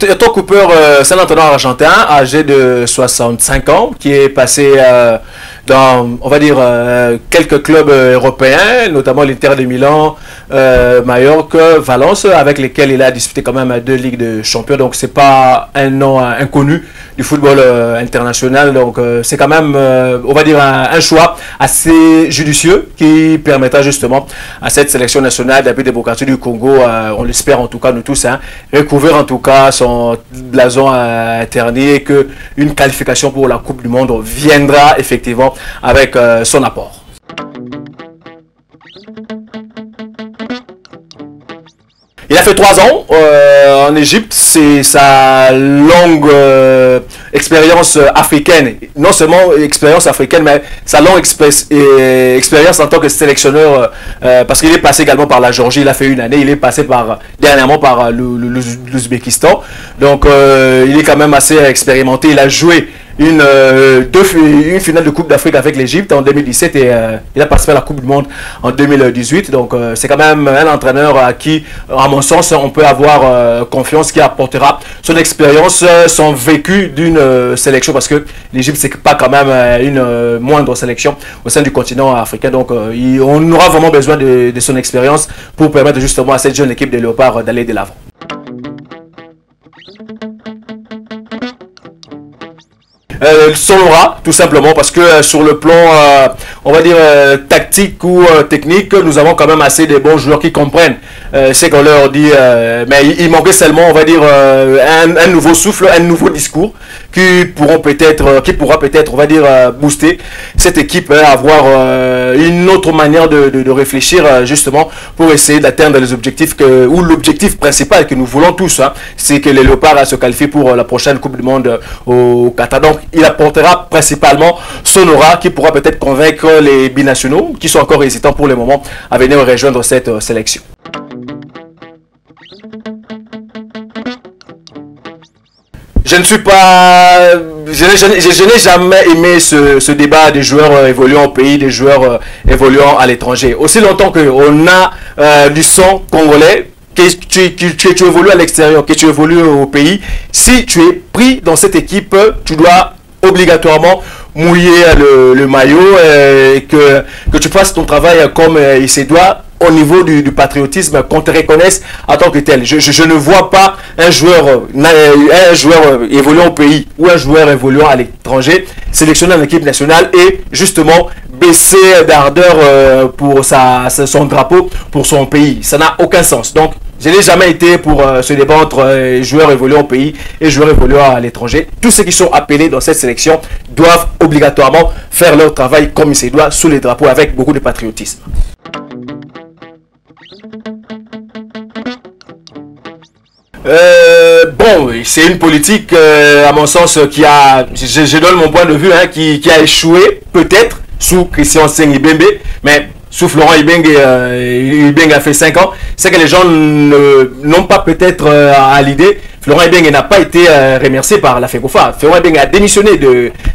Hector Cooper, c'est un entraîneur argentin âgé de 65 ans qui est passé dans, on va dire, quelques clubs européens, notamment l'Inter de Milan, Mallorca, Valence, avec lesquels il a disputé quand même 2 Ligues de Champions. Donc c'est pas un nom inconnu du football international. Donc c'est quand même, on va dire, un choix assez judicieux qui permettra justement à cette sélection nationale de la République démocratique du Congo, on l'espère en tout cas nous tous, recouvrir en tout cas son blason terni et que une qualification pour la Coupe du Monde viendra effectivement avec son apport. Il a fait 3 ans en Égypte, c'est sa longue expérience africaine, non seulement expérience africaine, mais sa longue expérience en tant que sélectionneur, parce qu'il est passé également par la Géorgie, il a fait 1 année, il est passé dernièrement par l'Ouzbékistan, donc il est quand même assez expérimenté, il a joué une finale de Coupe d'Afrique avec l'Égypte en 2017 et il a participé à la Coupe du Monde en 2018. Donc c'est quand même un entraîneur à qui, à mon sens, on peut avoir confiance, qui apportera son expérience, son vécu d'une sélection, parce que l'Égypte c'est pas quand même une moindre sélection au sein du continent africain. Donc on aura vraiment besoin de son expérience pour permettre justement à cette jeune équipe des Léopards d'aller de l'avant. Sonora, tout simplement, parce que sur le plan, on va dire, tactique ou technique, nous avons quand même assez de bons joueurs qui comprennent ce qu'on leur dit, mais il manquait seulement, on va dire, un nouveau souffle, un nouveau discours qui pourra peut-être, on va dire, booster cette équipe, avoir une autre manière de réfléchir justement pour essayer d'atteindre les objectifs ou l'objectif principal que nous voulons tous, c'est que les Léopards se qualifient pour la prochaine Coupe du Monde au Qatar. Donc il apportera principalement son aura qui pourra peut-être convaincre les binationaux qui sont encore hésitants pour le moment à venir rejoindre cette sélection. Je ne suis pas... Je n'ai jamais aimé ce débat des joueurs évoluant au pays, des joueurs évoluant à l'étranger. Aussi longtemps qu'on a du sang congolais, que tu évolues à l'extérieur, que tu évolues au pays, si tu es pris dans cette équipe, tu dois obligatoirement mouiller le maillot et que tu fasses ton travail comme il se doit au niveau du patriotisme, qu'on te reconnaisse en tant que tel. Je ne vois pas un joueur évoluant au pays ou un joueur évoluant à l'étranger sélectionné en équipe nationale et justement baisser d'ardeur pour son drapeau, pour son pays. Ça n'a aucun sens. Donc, je n'ai jamais été pour ce débat entre joueurs évoluant au pays et joueurs évoluant à l'étranger. Tous ceux qui sont appelés dans cette sélection doivent obligatoirement faire leur travail comme il se doit, sous les drapeaux, avec beaucoup de patriotisme. Bon, c'est une politique, à mon sens, qui a, je donne mon point de vue, qui a échoué, peut-être, sous Christian Seng Ibembe, mais sous Florent Ibenge, Ibenge a fait 5 ans, c'est que les gens n'ont pas peut-être à l'idée. Florent Ibenge n'a pas été remercié par la FECOFA. Florent Ibenge a démissionné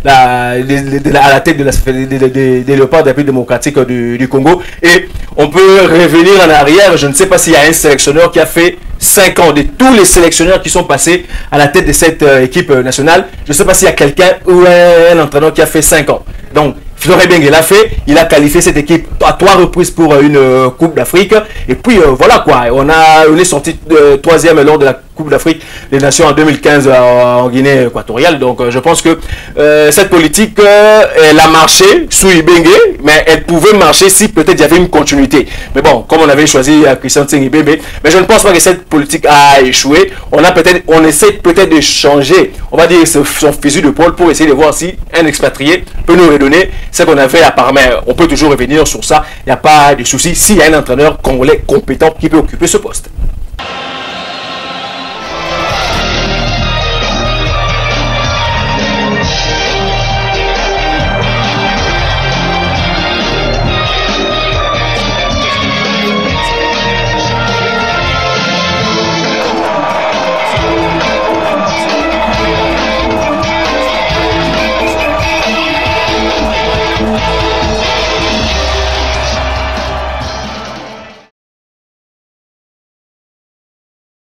à la tête des Léopards de la République démocratique du Congo. Et on peut revenir en arrière. Je ne sais pas s'il y a un sélectionneur qui a fait 5 ans. De tous les sélectionneurs qui sont passés à la tête de cette équipe nationale, je ne sais pas s'il y a quelqu'un ou un entraîneur qui a fait 5 ans. Donc, Florent Ibenge l'a fait, il a qualifié cette équipe à 3 reprises pour une Coupe d'Afrique. Et puis voilà quoi, on est sorti 3e lors de la Coupe d'Afrique des Nations en 2015 en Guinée équatoriale. Donc je pense que cette politique, elle a marché sous Ibenge, mais elle pouvait marcher si peut-être il y avait une continuité. Mais bon, comme on avait choisi Christian Seng Ibembe, mais je ne pense pas que cette politique a échoué. On essaie peut-être de changer, on va dire, son fusil de pôle pour essayer de voir si un expatrié peut nous redonner ce qu'on avait à part. Mais on peut toujours revenir sur ça, il n'y a pas de souci s'il y a un entraîneur congolais compétent qui peut occuper ce poste.